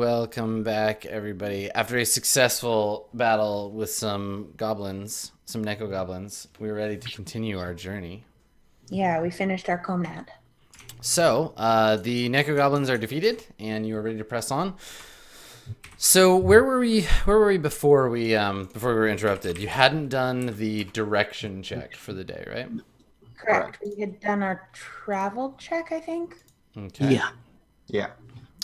welcome back, everybody. After a successful battle with some goblins, some Neko goblins, we're ready to continue our journey. Yeah, we finished our Comnad. So, the Neko goblins are defeated, and you are ready to press on. So, where were we? Where were we before we were interrupted? You hadn't done the direction check for the day, right? Correct. We had done our travel check, I think. Okay. Yeah.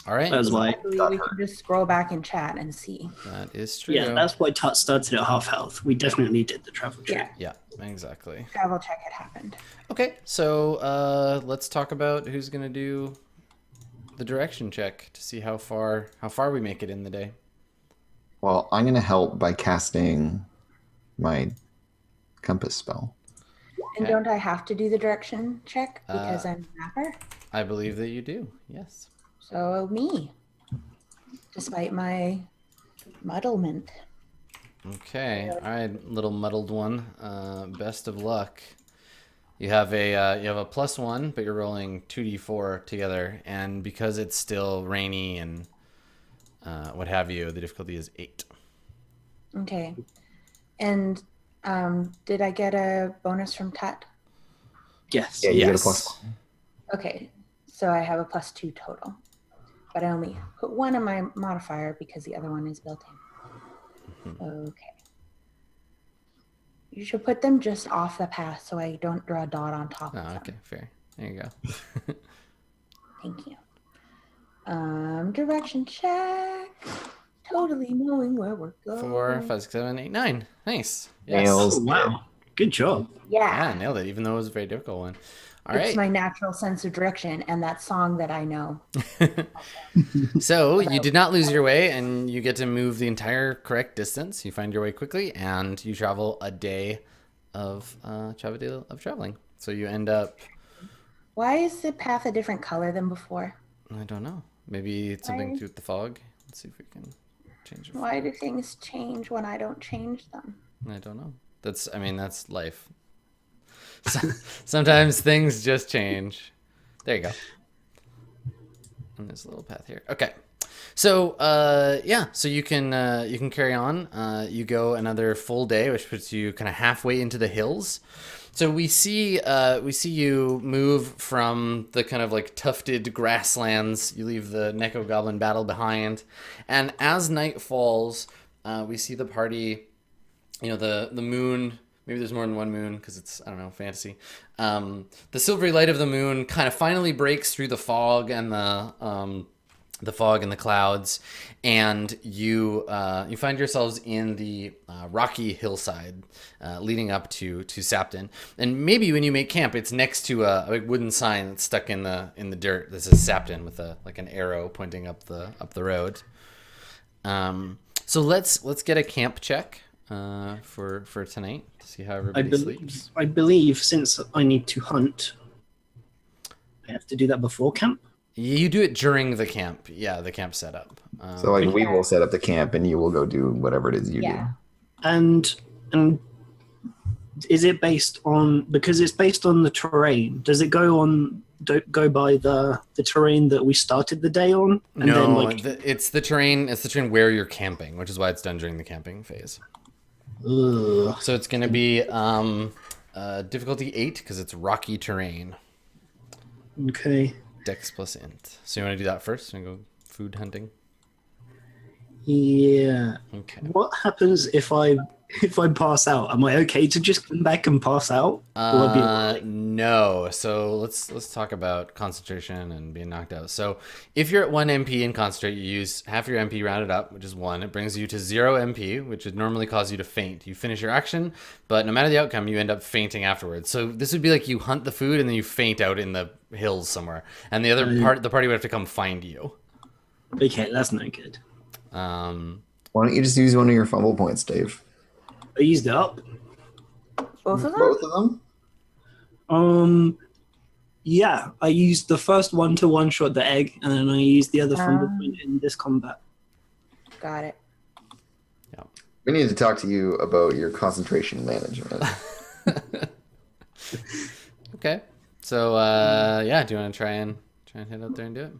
All right. That's why. I believe we can just scroll back in chat and see. That is true. Yeah, that's why Tut started at half health. We definitely did the travel check. Yeah, exactly. Travel check had happened. Okay, so let's talk about who's gonna do the direction check to see how far we make it in the day. Well, I'm going to help by casting my compass spell. And Okay. don't I have to do the direction check because I'm a mapper? I believe that you do. Yes. So me, despite my muddlement. Okay. All right, little muddled one. Best of luck. You have a +1, but you're rolling 2d4 together, and because it's still rainy and what have you, the difficulty is 8. Okay. And did I get a bonus from Tut? Yes. Yeah, you get a Yes. +1. Okay. So I have a +2 total. But I only put one in my modifier because the other one is built in. Okay. You should put them just off the path so I don't draw a dot on top of Oh, them. okay, fair. There you go. Thank you. Direction check. Totally knowing where we're going. 4, 5, 6, 7, 8, 9. Nice. Yes. Nails. Oh, wow. Good job. Yeah, Yeah. nailed it, even though it was a very difficult one. All It's right. my natural sense of direction and that song that I know. So you did not lose your way, and you get to move the entire correct distance. You find your way quickly, and you travel a day of traveling. So you end up, Why is the path a different color than before? I don't know, maybe it's something to do with the fog. Let's see if we can change it. Why do things change when I don't change them? I don't know. That's life. Sometimes things just change. There you go. And there's a little path here. Okay. So so you can carry on. You go another full day, which puts you kind of halfway into the hills. So we see you move from the kind of like tufted grasslands. You leave the Neko Goblin battle behind, and as night falls, we see the party. You know, the moon. Maybe there's more than one moon because it's, I don't know, fantasy. The silvery light of the moon kind of finally breaks through the fog and the clouds, and you find yourselves in the rocky hillside leading up to Sapton. And maybe when you make camp, it's next to a big wooden sign that's stuck in the dirt that says Sapton with an arrow pointing up the road. So let's get a camp check for tonight to see how everybody sleeps. I believe since I need to hunt, I have to do that before camp. You do it during the camp. Yeah, the camp setup. So like we will set up the camp and you will go do whatever it is you do. And is it based on, because it's based on the terrain, does it go by the terrain that we started the day on? And No, then, it's the terrain. It's the terrain where you're camping, which is why it's done during the camping phase. ugh. So it's going to be difficulty 8 because it's rocky terrain. Okay. Dex plus int. So you want to do that first and go food hunting? Yeah. Okay. What happens if I pass out? Am I okay to just come back and pass out? Will I be No. So let's talk about concentration and being knocked out. So if you're at 1 MP in concentrate, you use half your MP rounded up, which is 1. It brings you to 0 MP, which would normally cause you to faint. You finish your action, but no matter the outcome, you end up fainting afterwards. So this would be like you hunt the food and then you faint out in the hills somewhere, and the party would have to come find you. okay? That's no good. Why don't you just use one of your fumble points, Dave? I used it up. Both of them? Both of them? Yeah, I used the first one to one-shot the egg, and then I used the other fumble point in this combat. Got it. Yeah. We need to talk to you about your concentration management. Okay. So do you want to try and head out there and do it?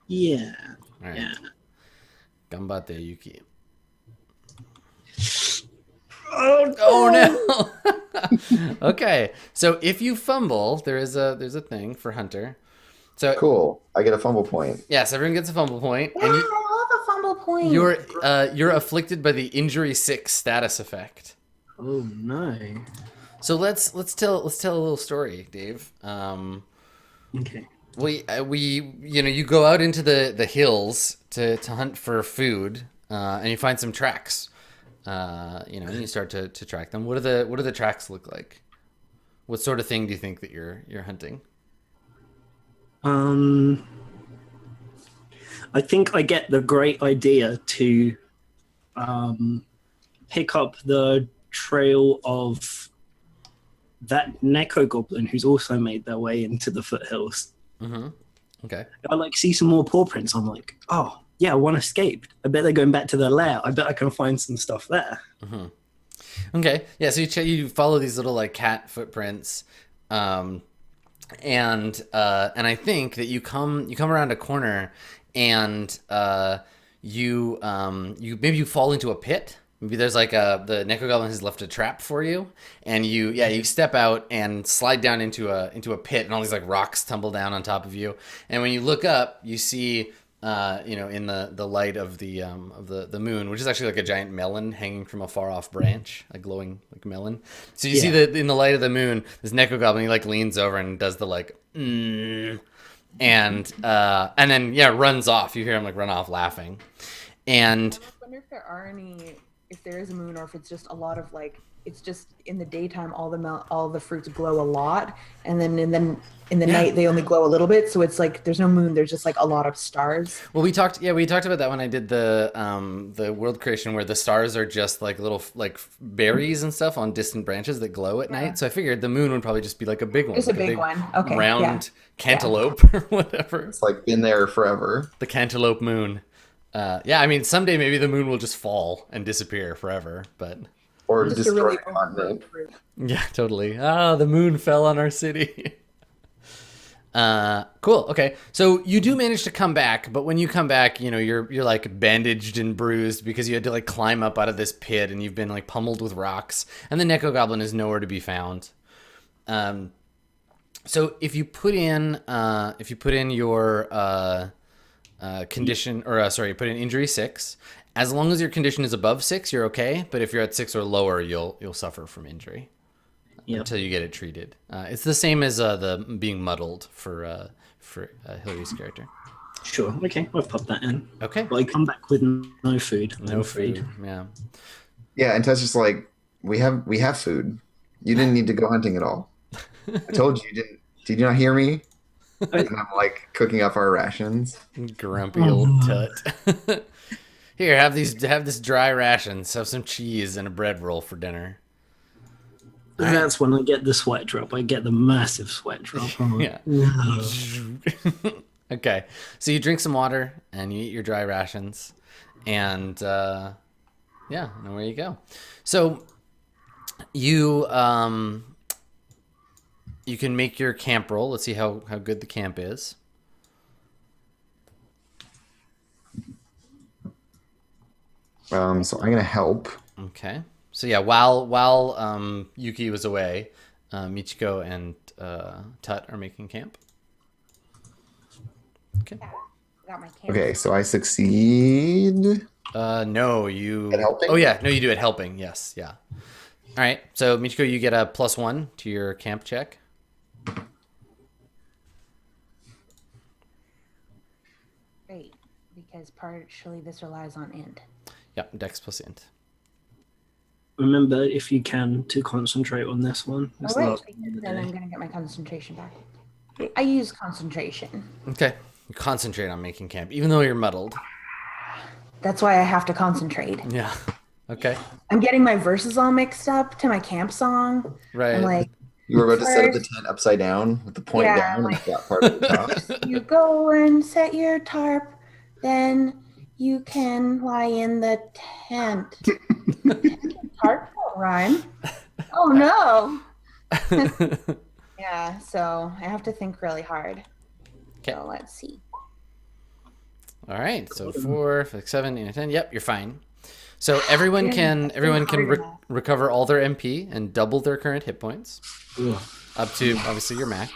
Yeah. All right. Yeah. Ganbatte, Yuki. Oh, no. Okay. So if you fumble, there's a thing for Hunter. So Cool. I get a fumble point. yes, everyone gets a fumble point, Yeah, and I love a fumble point. you're afflicted by the injury 6 status effect. Oh no. So let's tell a little story, Dave. Okay. We you go out into the hills to hunt for food, and you find some tracks. And you start to track them. What do the tracks look like? What sort of thing do you think that you're hunting? I think I get the great idea to pick up the trail of that Neko Goblin who's also made their way into the foothills. Mm-hmm. Okay. I see some more paw prints. I'm like, oh yeah, one escaped. I bet they're going back to their lair. I bet I can find some stuff there. Mm-hmm. Okay. Yeah. So you follow these little like cat footprints, and I think that you come around a corner, and you maybe you fall into a pit. Maybe there's like the Neko Goblin has left a trap for you, and you step out and slide down into a pit, and all these like rocks tumble down on top of you. And when you look up, you see in the light of the moon, which is actually like a giant melon hanging from a far off branch, a glowing like melon. So you see in the light of the moon, this Neko Goblin, he like leans over and does the like and then runs off. You hear him like run off laughing, and I wonder if there is a moon, or if it's just a lot of like, it's just in the daytime all the fruits glow a lot, and then in the night they only glow a little bit. So it's like there's no moon. There's just like a lot of stars. Well, we talked about that when I did the world creation, where the stars are just like little like berries and stuff on distant branches that glow at night. So I figured the moon would probably just be like a big one, Just a big one. Okay. round cantaloupe or whatever. It's like been there forever. The cantaloupe moon. I mean, someday maybe the moon will just fall and disappear forever, but Or Just a destroy really a continent. fruit. yeah, totally. The moon fell on our city. Cool. Okay, so you do manage to come back, but when you come back, you're like bandaged and bruised because you had to like climb up out of this pit, and you've been like pummeled with rocks, and the Neko Goblin is nowhere to be found. So if you put in your condition, or put in injury 6. As long as your condition is above 6, you're okay. But if you're at 6 or lower, you'll suffer from injury until you get it treated. It's the same as the being muddled for Hillary's character. Sure. Okay, I've popped that in. Okay. But I come back with no food. No food. Yeah. Yeah, and Tess just like, we have food. You didn't need to go hunting at all. I told you didn't. Did you not hear me? And I'm like cooking up our rations. Grumpy old tut. Here, have this dry rations. Have some cheese and a bread roll for dinner. That's when I get the sweat drop. I get the massive sweat drop. Yeah. Okay. So you drink some water and you eat your dry rations, and and away you go. So you can make your camp roll. Let's see how good the camp is. So I'm gonna help. Okay. So yeah, while Yuki was away, Michiko and Tut are making camp. Okay. Got my camera. Okay, so I succeed. No, you. At helping? Oh yeah, no, you do it helping. Yes, yeah. All right. So Michiko, you get a +1 to your camp check. Great, because partially this relies on int. Yep, Dex plus int. Remember, if you can, to concentrate on this one. It's the Right, last one of because the then day. I'm gonna get my concentration back. I use concentration. Okay. You concentrate on making camp, even though you're muddled. That's why I have to concentrate. Yeah. Okay. I'm getting my verses all mixed up to my camp song. Right. I'm like, You were about to set up the First- tent upside down with the point Yeah, down and like- the flat part at the top. you go and set your tarp, then you can lie in the tent. Tarp don't rhyme. Oh no. Yeah, so I have to think really hard. Okay. So let's see. All right, so 4, 5, 7, 8, 9, 10. Yep, you're fine. So everyone can recover all their MP and double their current hit points, up to obviously your max.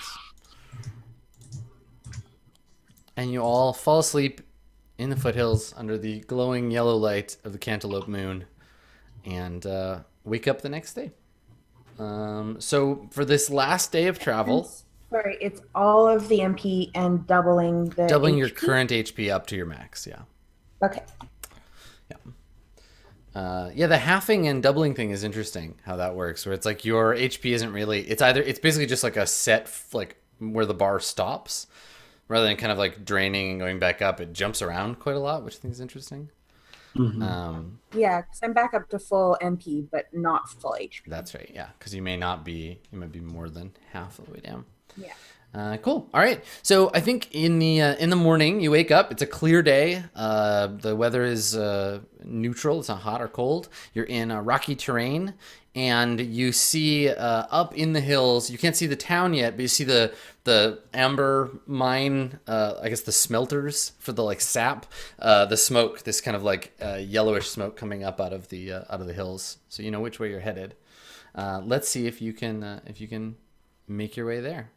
And you all fall asleep in the foothills under the glowing yellow light of the cantaloupe moon, and wake up the next day. So for this last day of travel, sorry, it's all of the MP and doubling your current HP up to your max. Yeah. Okay. Yeah, the halving and doubling thing is interesting how that works, where it's like your HP isn't really, it's basically just like a set, like where the bar stops, rather than kind of like draining and going back up. It jumps around quite a lot, which I think is interesting. Mm-hmm. Yeah, because I'm back up to full MP, but not full HP. That's right, yeah, because you might be more than half of the way down. Yeah. Cool. All right. So I think in the morning you wake up. It's a clear day. The weather is neutral. It's not hot or cold. You're in rocky terrain, and you see up in the hills. You can't see the town yet, but you see the amber mine. I guess the smelters for the like sap. The smoke. This kind of like yellowish smoke coming up out of the hills. So you know which way you're headed. Let's see if you can make your way there.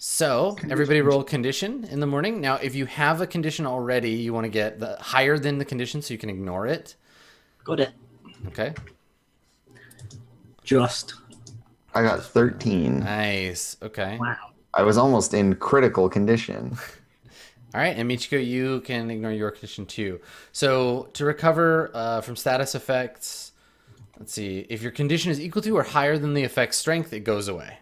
So everybody roll condition in the morning. Now, if you have a condition already, you want to get the higher than the condition so you can ignore it. Got it. Okay. Just. I got 13. Nice. Okay. Wow. I was almost in critical condition. All right. And Michiko, you can ignore your condition too. So to recover from status effects, let's see. If your condition is equal to or higher than the effect's strength, it goes away.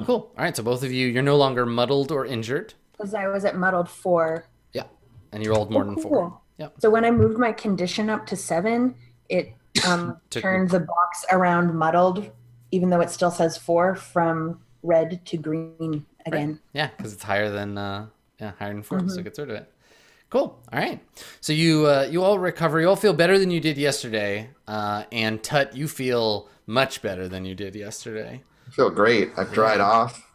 Cool. All right. So both of you, you're no longer muddled or injured. Because I was at muddled 4. Yeah. And you rolled more than 4. Yeah. So when I moved my condition up to 7, it turned the box around muddled, even though it still says 4, from red to green again. Right. Yeah, because it's higher than 4, so it gets rid of it. Cool. All right. So you all recover. You all feel better than you did yesterday. And Tut, you feel much better than you did yesterday. I feel great. I've dried off.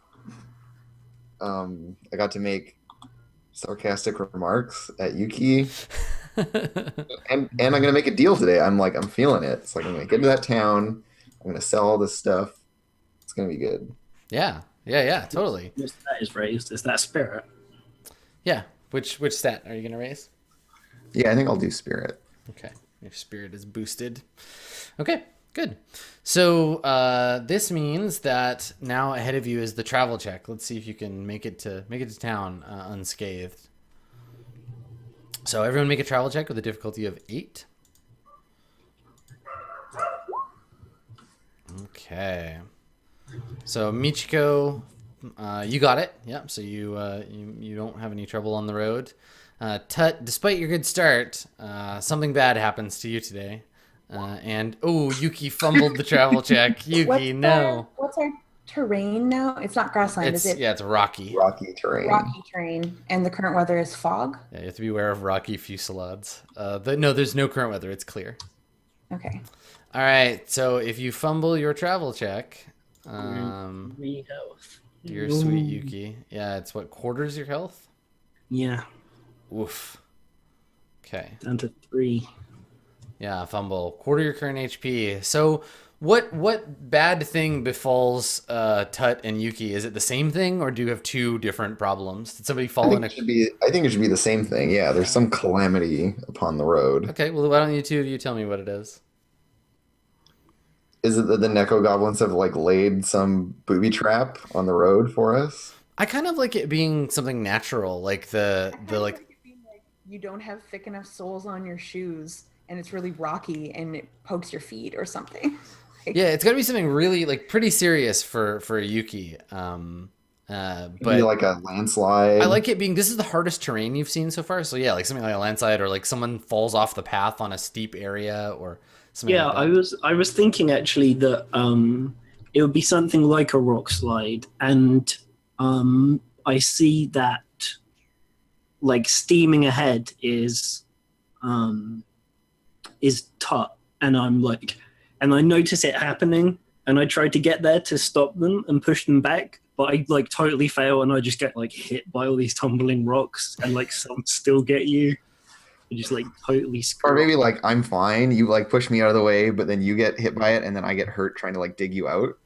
I got to make sarcastic remarks at Yuki. and I'm gonna make a deal today. I'm feeling it. It's like I'm gonna get to that town. I'm gonna sell all this stuff. It's gonna be good. Yeah, totally. That is raised. Is that spirit? Yeah. Which stat are you gonna raise? Yeah, I think I'll do spirit. Okay. Your spirit is boosted. Okay, good. So this means that now ahead of you is the travel check. Let's see if you can make it to town unscathed. So everyone make a travel check with a difficulty of 8. Okay. So Michiko, you got it. Yep. So you don't have any trouble on the road. Tut, despite your good start, something bad happens to you today. And Yuki fumbled the travel check. Yuki, What's our terrain now? It's not grassland, is it? Yeah, it's rocky. Rocky terrain. Rocky terrain, and the current weather is fog. Yeah, you have to be aware of rocky fusillades. No, there's no current weather. It's clear. Okay. All right. So if you fumble your travel check, 3 health. you're sweet, Yuki. Yeah, it's what, quarters your health? Yeah. Oof. Okay. Down to 3. Yeah, fumble. Quarter your current HP. So what bad thing befalls Tut and Yuki? Is it the same thing, or do you have 2 different problems? Did somebody fall in a... I think it should be the same thing. Yeah, there's some calamity upon the road. Okay, well, why don't you 2 of you tell me what it is? Is it that the Neko goblins have laid some booby trap on the road for us? I kind of like it being something natural, like the like it being like you don't have thick enough soles on your shoes, and it's really rocky, and it pokes your feet or something. Yeah, it's got to be something really pretty serious for Yuki. But maybe like a landslide. I like it being, this is the hardest terrain you've seen so far. So yeah, like something like a landslide, or like someone falls off the path on a steep area, or something. Yeah, like that. I was thinking actually that it would be something like a rock slide, and I see that steaming ahead is Tut, and and I notice it happening, and I try to get there to stop them and push them back, but I like totally fail, and I just get like hit by all these tumbling rocks, and like some still get you. You just like totally screw Or maybe up. like I'm fine. You like push me out of the way, but then you get hit by it, and then I get hurt trying to like dig you out.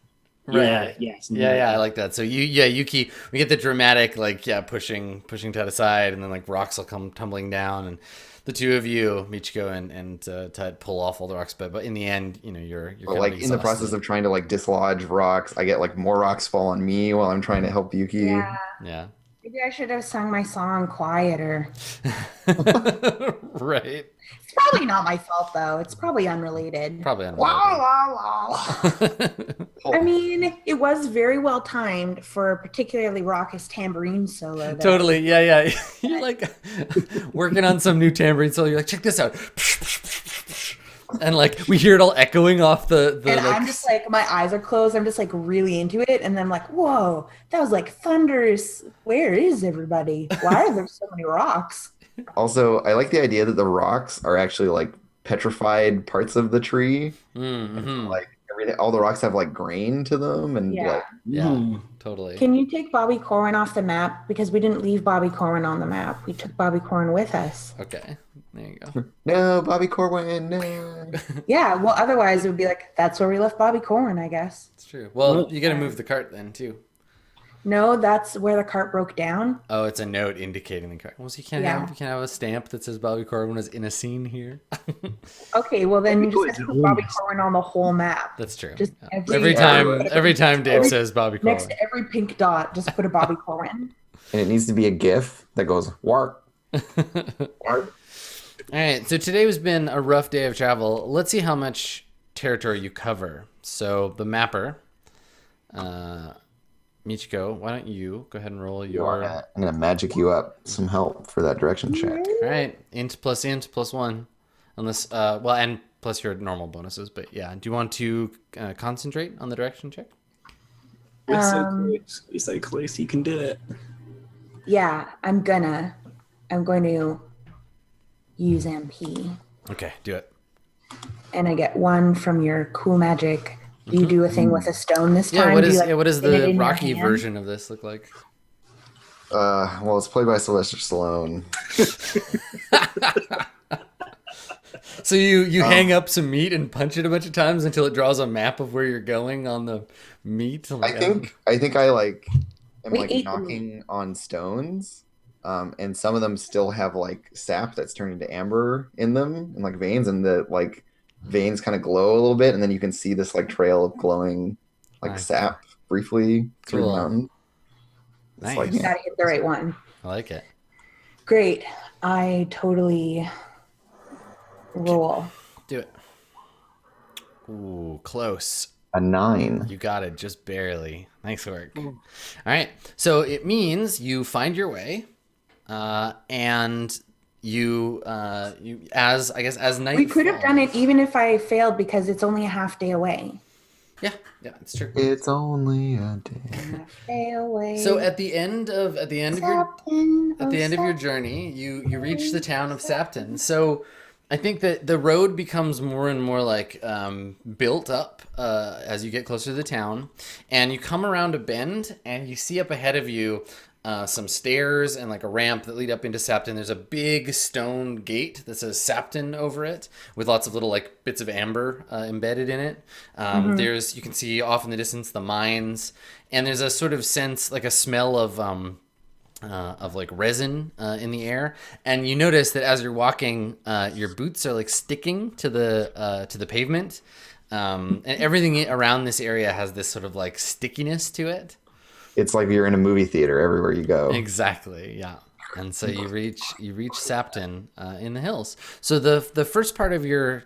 Yeah, yeah, something like I that. like that. So Yuki, we get the dramatic like pushing to the side, and then like rocks will come tumbling down, and the two of you, Michiko and Ted, pull off all the rocks. But in the end, you're But kind like of in the process exhausted. of trying to like dislodge rocks, I get like more rocks fall on me while I'm trying to help Yuki. Yeah. Yeah. Maybe I should have sung my song quieter. Right. It's probably not my fault though. It's probably unrelated. Probably La unrelated. la la. I mean, it was very well timed for a particularly raucous tambourine solo. That Totally. Yeah. You're like working on some new tambourine solo. You're like, check this out. And like we hear it all echoing off the And like, I'm just like, my eyes are closed. I'm just like really into it. And then I'm like, whoa, that was like thunderous. Where is everybody? Why are there so many rocks? Also, I like the idea that the rocks are actually like petrified parts of the tree. mm-hmm. Like everything, all the rocks have like grain to them, and Yeah. like Yeah, Mm. totally. Can you take Bobby Corwin off the map? Because we didn't leave Bobby Corwin on the map. We took Bobby Corwin with us. Okay, there you go. no, Bobby Corwin, no. Yeah, well, otherwise it would be like, that's where we left Bobby Corwin, I guess. It's true. Well, Well, you got to move the cart then too. No, that's where the cart broke down. Oh, it's a note indicating the cart. Well, so you can't Yeah. have a stamp that says Bobby Corbin was in a scene here. Okay, well then you just have Bobby to put Bobby Corwin. Corwin on the whole map. That's true. Just Yeah. every Every time Dave every- says Bobby Next Corbin. to every pink dot, just put a Bobby Corwin. And it needs to be a GIF that goes warp. All right, so today has been a rough day of travel. Let's see how much territory you cover. So the mapper, Michiko, why don't you go ahead and roll your... I'm gonna magic you up some help for that direction check. All right, int plus 1. Unless, well, and plus your normal bonuses. But yeah, do you want to concentrate on the direction check? We're so close. We're so close. You can do it. Yeah, I'm going to use MP. Okay, do it. And I get 1 from your cool magic. Do you do a thing with a stone this time? Yeah, what Do you, is like, what does spin it the in your Rocky hand? version of this look like? Well, it's played by Sylvester Stallone. So you hang up some meat and punch it a bunch of times until it draws a map of where you're going on the meat. I think I like am We like ate the knocking on stones, and some of them still have like sap that's turning to amber in them and like veins, and the like veins kind of glow a little bit, and then you can see this like trail of glowing like Nice. sap briefly through Cool. the mountain. It's Nice. like, You gotta hit the right one. I like it. Great. I totally roll. Do it. Ooh, close. a 9. You got it just barely. Nice work. All right. So it means you find your way, and you as night. We could have done it even if I failed because it's only a half day away. Yeah, it's true. It's only a day. Half day away. So at the end of your journey, you reach the town of Sapton. So I think that the road becomes more and more like built up as you get closer to the town, and you come around a bend and you see up ahead of you some stairs and like a ramp that lead up into Sapton. There's a big stone gate that says Sapton over it with lots of little like bits of amber embedded in it. You can see off in the distance the mines, and there's a sort of sense, like a smell of like resin in the air, and you notice that as you're walking, your boots are like sticking to the pavement, and everything around this area has this sort of like stickiness to it. It's like you're in a movie theater everywhere you go. Exactly, yeah. And so you reach Sapton in the hills. So the first part of your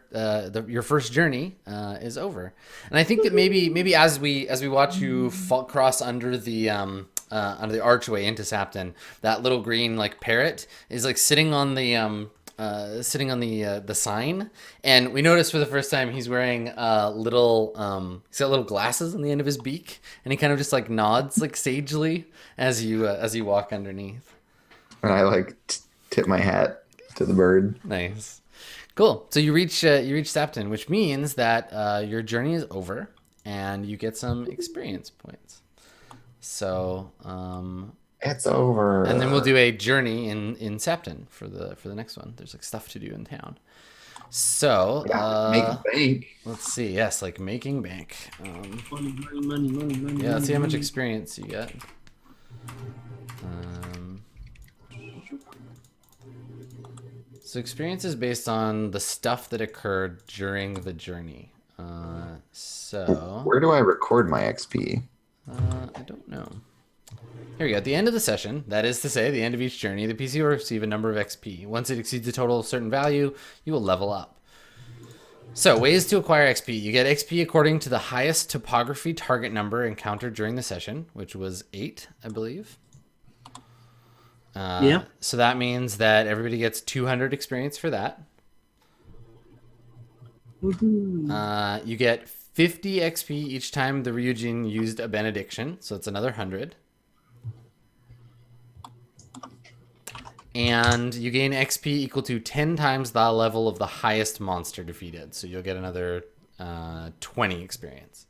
first journey is over, and I think that maybe as we watch you cross under the archway into Sapton, that little green like parrot is like sitting on the sign, and we notice for the first time he's wearing he's got little glasses on the end of his beak, and he kind of just like nods like sagely as you walk underneath. And I like tip my hat to the bird. Nice. Cool. So you reach Sapton, which means that your journey is over and you get some experience points. So, It's over. and then we'll do a journey in Sapton for the next one. There's like stuff to do in town. So, Make a bank. let's see. Yes, like making bank. Money. Yeah, let's see how much experience you get. So experience is based on the stuff that occurred during the journey. So Where do I record my XP? I don't know. Here we go. At the end of the session, that is to say, the end of each journey, the PC will receive a number of XP. Once it exceeds a total of a certain value, you will level up. So, ways to acquire XP. You get XP according to the highest topography target number encountered during the session, which was 8, I believe. Yeah. So that means that everybody gets 200 experience for that. You get 50 XP each time the Ryujin used a benediction, so it's another 100. And you gain XP equal to 10 times the level of the highest monster defeated. So you'll get another 20 experience.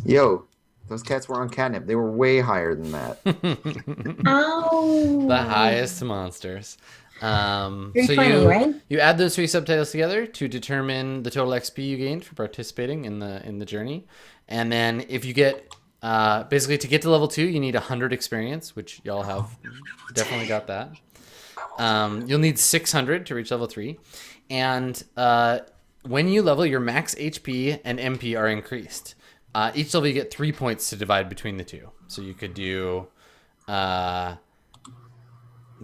Yo, those cats were on catnip. They were way higher than that. Ow. The highest monsters. So 320, right? you add those 3 subtitles together to determine the total XP you gained for participating in the journey. And then if you get basically to get to level 2, you need 100 experience, which y'all have definitely got that. You'll need 600 to reach level 3. And when you level, your max HP and MP are increased. Each level you get 3 points to divide between the two. So you could do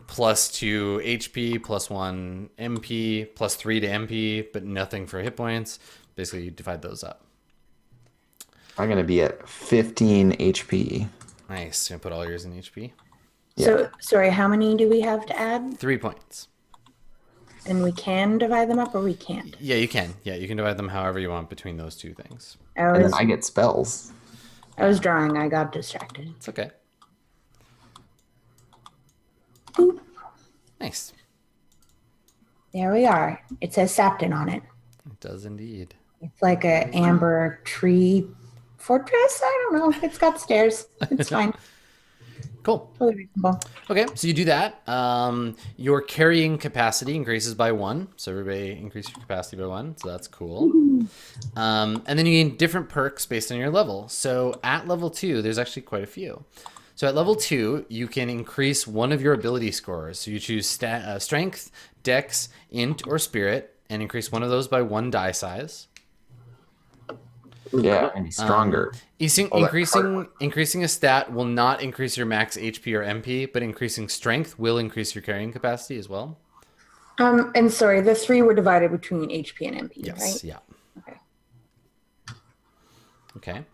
plus 2 HP, plus 1 MP, plus 3 to MP, but nothing for hit points. Basically, you divide those up. I'm going to be at 15 HP. Nice. You're going to put all yours in HP? So, sorry, how many do we have to add? 3 points. And we can divide them up or we can't? Yeah, you can. Yeah, you can divide them however you want between those two things. And then I get spells. I was drawing. I got distracted. It's okay. Boop. Nice. There we are. It says Sapton on it. It does indeed. It's like a amber tree fortress. I don't know. It's got stairs. It's fine. Cool. Totally reasonable. Okay, so you do that. Your carrying capacity increases by 1. So everybody increase your capacity by 1. So that's cool. And then you gain different perks based on your level. So at level 2, there's actually quite a few. So at level 2, you can increase one of your ability scores. So you choose strength, dex, int, or spirit, and increase one of those by 1 die size. Yeah, and he's stronger. Increasing a stat will not increase your max HP or MP, but increasing strength will increase your carrying capacity as well. And sorry, the 3 were divided between HP and MP, Yes, right? yeah. Okay. Okay.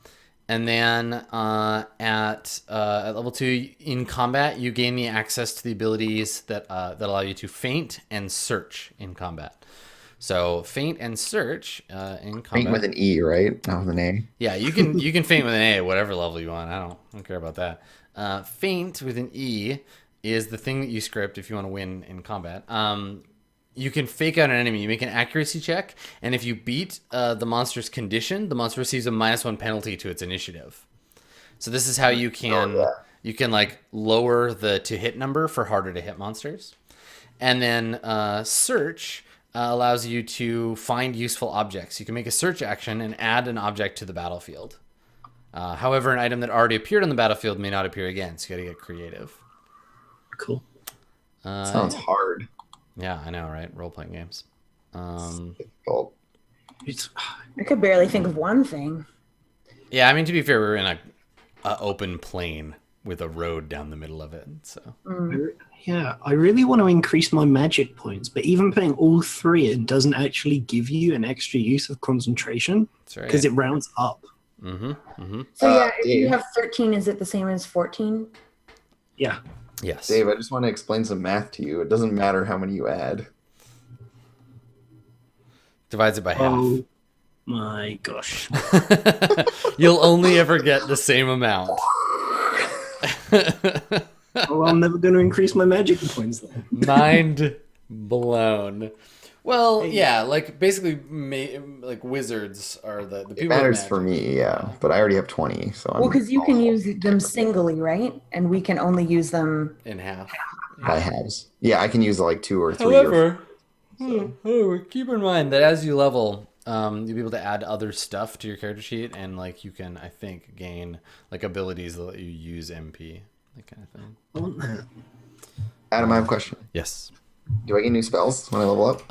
And then at level 2 in combat, you gain the access to the abilities that allow you to feint and search in combat. So feint and search in combat. Feint with an E, right? Not with an A. Yeah, you can feint with an A at whatever level you want. I don't care about that. Feint with an E is the thing that you script if you want to win in combat. You can fake out an enemy. You make an accuracy check, and if you beat the monster's condition, the monster receives a -1 penalty to its initiative. So this is how you can like lower the to hit number for harder to hit monsters. And then search allows you to find useful objects. You can make a search action and add an object to the battlefield. However, an item that already appeared on the battlefield may not appear again, so you gotta get creative. Cool. Sounds hard. Yeah, I know, right? Role-playing games. Difficult. I could barely think of one thing. Yeah, I mean, to be fair, we're in a open plain with a road down the middle of it, so... Yeah, I really want to increase my magic points, but even putting all 3 in doesn't actually give you an extra use of concentration That's right. because it rounds up. So yeah, if you have 13, is it the same as 14? Yeah. Yes. Dave, I just want to explain some math to you. It doesn't matter how many you add. Divides it by half. Oh my gosh. You'll only ever get the same amount. Well, I'm never going to increase my magic points then. Mind blown. Well, yeah, like basically, like wizards are the It people with matters magic. for me, yeah. But I already have 20, so I'm Well, because you can all use them singly, right? And we can only use them. In half. by halves. Yeah, I can use like 2 or 3 However, so. keep in mind that as you level, you'll be able to add other stuff to your character sheet, and like you can, I think, gain like abilities that let you use MP, that kind of thing. I want that. Adam, I have a question. Yes. Do I get new spells when I level up?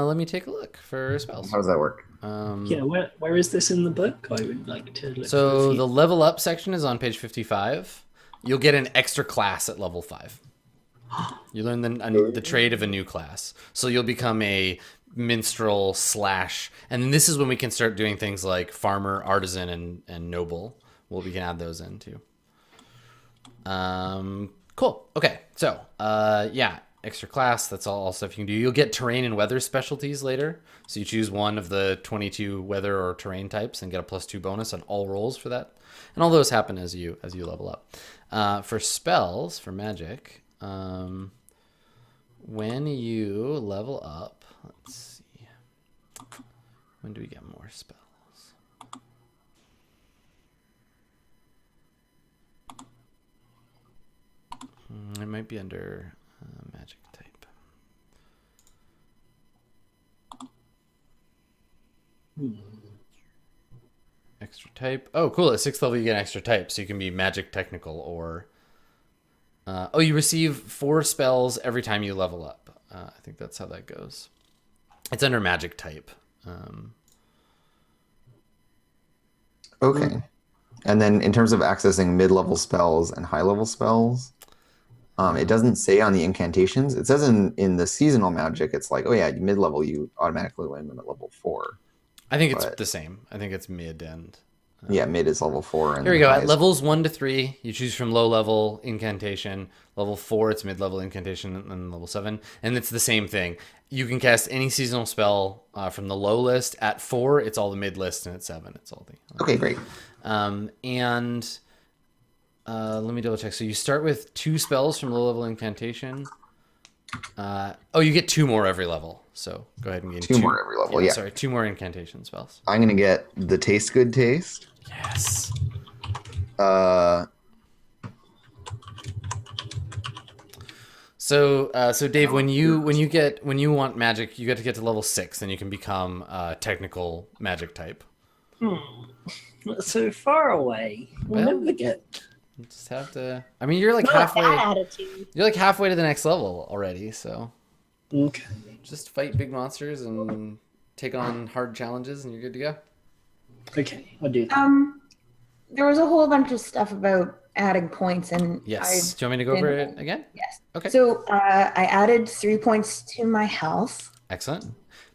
Let me take a look for spells. How does that work? Yeah, where is this in the book? I would like to look So for a the few. level up section is on page 55. You'll get an extra class at level 5. You learn the trade of a new class. So you'll become a minstrel / and then this is when we can start doing things like farmer, artisan, and noble. Well, we can add those in too. Cool. Okay. So, yeah, extra class. That's all stuff you can do. You'll get terrain and weather specialties later. So you choose one of the 22 weather or terrain types and get a +2 bonus on all rolls for that. And all those happen as you level up. For spells, for magic, when you level up, let's see, when do we get more spells? It might be under magic type. Extra type. Oh, cool. At 6th level, you get an extra type. So you can be magic, technical, or... you receive 4 spells every time you level up. I think that's how that goes. It's under magic type. Okay. And then in terms of accessing mid-level spells and high-level spells, it doesn't say on the incantations. It says in the seasonal magic, it's like, oh yeah, mid-level, you automatically land them at level 4. I think it's But- the same. I think it's mid and... Yeah, mid is level 4. And Here we go. high At is- levels 1 to 3, you choose from low level incantation. Level 4, it's mid level incantation, and then level 7. And it's the same thing. You can cast any seasonal spell from the low list. At 4, it's all the mid list, and at 7, it's all the... Okay, great. And let me double check. So you start with 2 spells from low level incantation. You get 2 more every level. So go ahead and gain 2 more every level, yeah. Sorry, 2 more incantation spells. I'm going to get the Taste Good Taste. Yes. So Dave, when you want magic, you get to get to level 6, then you can become technical magic type. Not so far away. We'll Well- never get. You just have to. I mean, you're like Not with halfway. that attitude. You're like halfway to the next level already. So Okay. just fight big monsters and take on hard challenges, and you're good to go. Okay, I'll do that. There was a whole bunch of stuff about adding points, and Yes. Do you want me to go over it again? yes. Okay. So I added 3 points to my health, Excellent.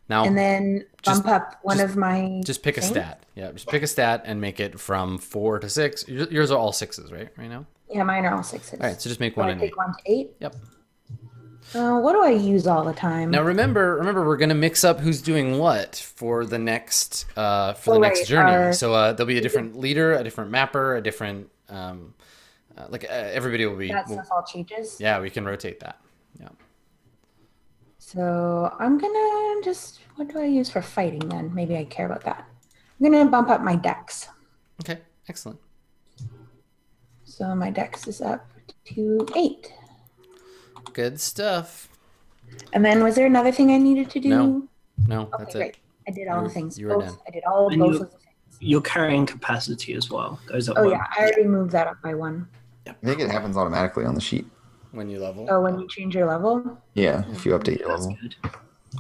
Now, and then just- bump up one of my. just pick a things. stat. Yeah, just pick a stat and make it from 4 to 6. Yours are all 6s, right? Right now. Yeah, mine are all 6s. All right. So just make So 1 I and take 8. 1 to 8. Yep. What do I use all the time? Now remember, we're gonna mix up who's doing what for the next next right, journey. So there'll be a different leader, a different mapper, a different everybody will be. That stuff all changes. Yeah, we can rotate that. Yeah. So I'm gonna just. What do I use for fighting then? Maybe I care about that. I'm gonna bump up my dex. Okay. Excellent. So my dex is up to 8. Good stuff. And then was there another thing I needed to do? No, Okay, that's great. it. I did all You- the things. you were Both- done. I did all And both you- of the things. Your carrying capacity as well goes up. Oh one. yeah, I already moved that up by 1. I think it happens automatically on the sheet. When you level. Oh, when you change your level? Yeah, if you update your That's level. good.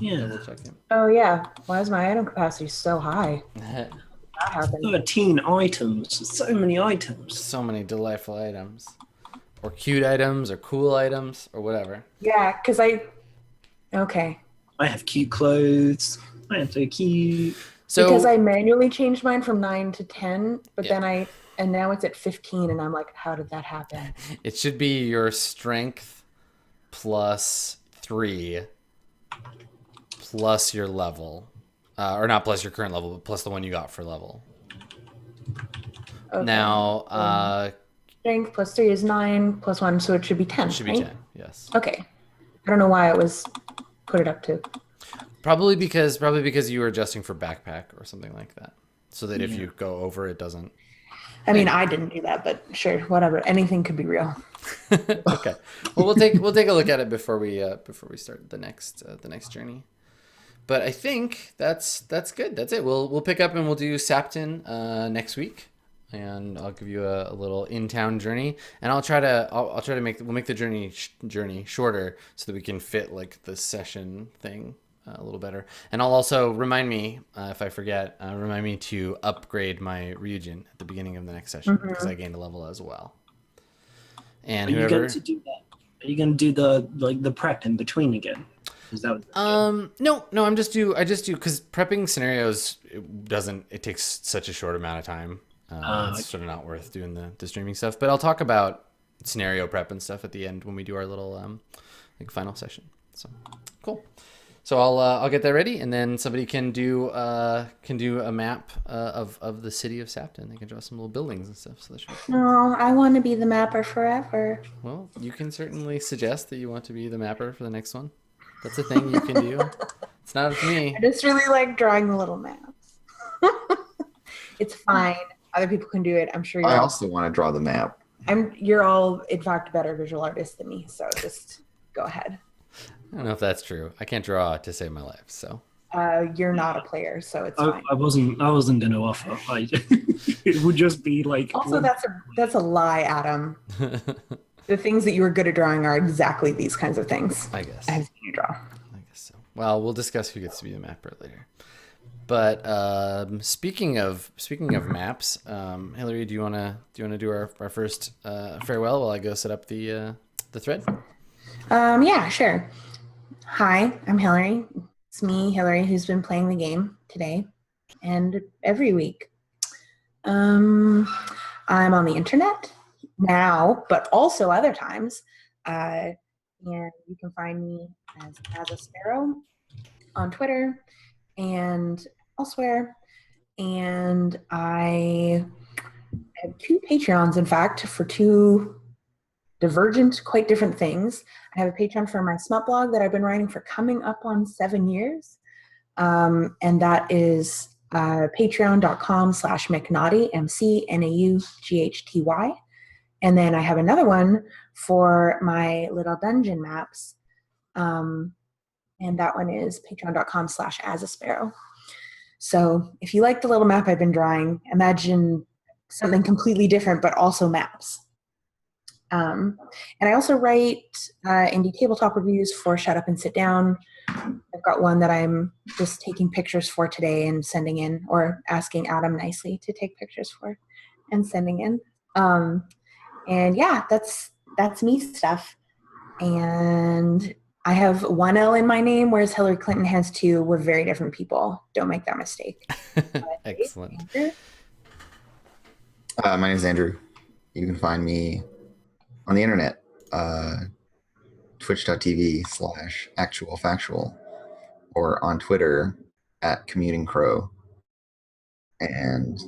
Yeah. Double check it. Oh yeah. Why is my item capacity so high? That happened. 13 items. So many items. So many delightful items, or cute items, or cool items, or whatever. Yeah, because okay. I have cute clothes. I am so cute. So Because I manually changed mine from 9 to 10, but Yeah. then and now it's at 15, and I'm like, how did that happen? it should be your strength plus 3 plus your level, or not plus your current level, but plus the one you got for level. Okay. Now, Strength plus 3 is 9 plus 1, so it should be 10. it should be right? 10. Yes. Okay. I don't know why it was put it up to. Probably because you were adjusting for backpack or something like that, so that if you go over, it doesn't. I mean, I didn't do that, but sure, whatever. Anything could be real. Okay. Well, we'll take a look at it before we start the next journey. But I think that's good. That's it. We'll pick up and we'll do Sapton next week, and I'll give you a little in-town journey, and I'll try to make the journey shorter so that we can fit like the session thing a little better. And I'll also remind me if I forget, remind me to upgrade my Ryujin at the beginning of the next session because I gained a level as well. And Are you going to do that? Are you going to do the prep in between again? Is that no, I just do because prepping scenarios it takes such a short amount of time. It's sort of not worth doing the streaming stuff. But I'll talk about scenario prep and stuff at the end when we do our little final session. So cool. So I'll get that ready, and then somebody can do a map of the city of Sapton. They can draw some little buildings and stuff. So that should be cool. No, I want to be the mapper forever. Well, you can certainly suggest that you want to be the mapper for the next one. That's a thing you can do. It's not up to me. I just really like drawing the little maps. It's fine. Other people can do it. I'm sure. I also want to draw the map. You're all, in fact, better visual artists than me. So just go ahead. I don't know if that's true. I can't draw to save my life, so. You're not a player, so it's fine. I wasn't going to offer. It would just be like. Also, that's a lie, Adam. The things that you were good at drawing are exactly these kinds of things. I guess. I've seen you draw. I guess so. Well, we'll discuss who gets to be the mapper later. But speaking of maps, Hillary, do you wanna do our first farewell while I go set up the thread? Yeah, sure. Hi, I'm Hillary. It's me, Hillary, who's been playing the game today and every week. I'm on the internet now, but also other times. And you can find me as a sparrow on Twitter and elsewhere. And I have 2 Patreons, in fact, for 2 divergent, quite different things. I have a Patreon for my smut blog that I've been writing for coming up on 7 years. And that is patreon.com/McNaughty, McNaughty. And then I have another one for my little dungeon maps. And that one is patreon.com/asasparrow. So if you like the little map I've been drawing, imagine something completely different, but also maps. And I also write indie tabletop reviews for Shut Up and Sit Down. I've got one that I'm just taking pictures for today and sending in, or asking Adam nicely to take pictures for and sending in. And yeah, that's me stuff. And I have 1 L in my name, whereas Hillary Clinton has 2. We're very different people. Don't make that mistake. Excellent. My name is Andrew. You can find me on the internet, twitch.tv/actualfactual, or on Twitter @commutingcrow. And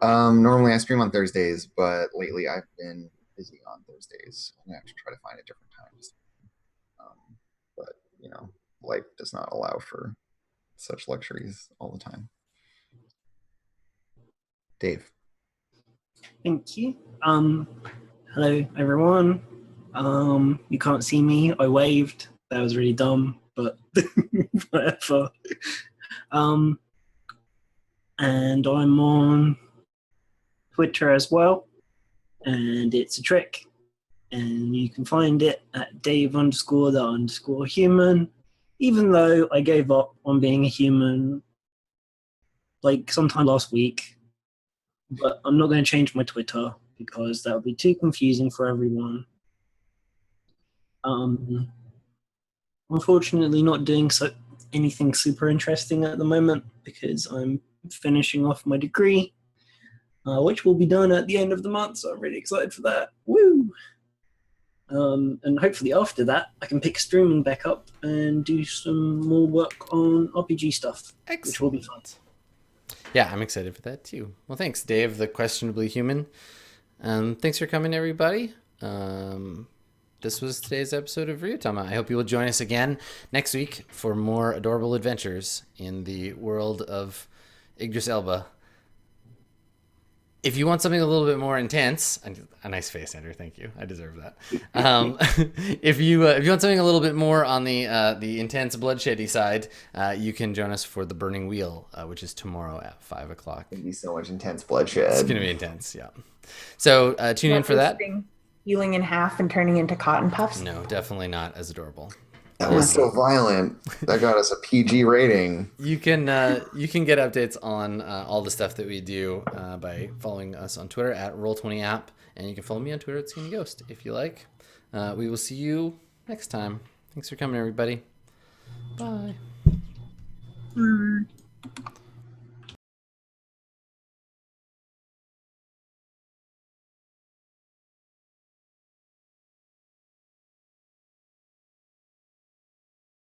normally I stream on Thursdays, but lately I've been busy on Thursdays. I'm gonna have to try to find a different time. But life does not allow for such luxuries all the time. Dave. Thank you. Hello everyone. You can't see me. I waved. That was really dumb, but whatever. And I'm on Twitter as well, and it's a trick. And you can find it at Dave_the_human. Even though I gave up on being a human like sometime last week. But I'm not going to change my Twitter because that would be too confusing for everyone. Unfortunately, not doing anything super interesting at the moment because I'm finishing off my degree, which will be done at the end of the month. So I'm really excited for that. Woo! And hopefully after that, I can pick streaming back up and do some more work on RPG stuff, which will be fun. Yeah, I'm excited for that too. Well, thanks, Dave, the questionably human. Thanks for coming, everybody. this was today's episode of Ryuutama. I hope you will join us again next week for more adorable adventures in the world of Idris Elba. If you want something a little bit more intense, a nice face, Andrew. Thank you. I deserve that. If you want something a little bit more on the intense bloodsheddy side, you can join us for the Burning Wheel, which is tomorrow at 5 o'clock. It's gonna be so much intense bloodshed. It's gonna be intense, yeah. So tune in for that. Peeling in half and turning into cotton puffs. No, definitely not as adorable. That was so violent. That got us a PG rating. You can get updates on all the stuff that we do by following us on Twitter at Roll20 app, and you can follow me on Twitter at Skinny Ghost if you like. We will see you next time. Thanks for coming, everybody. Bye.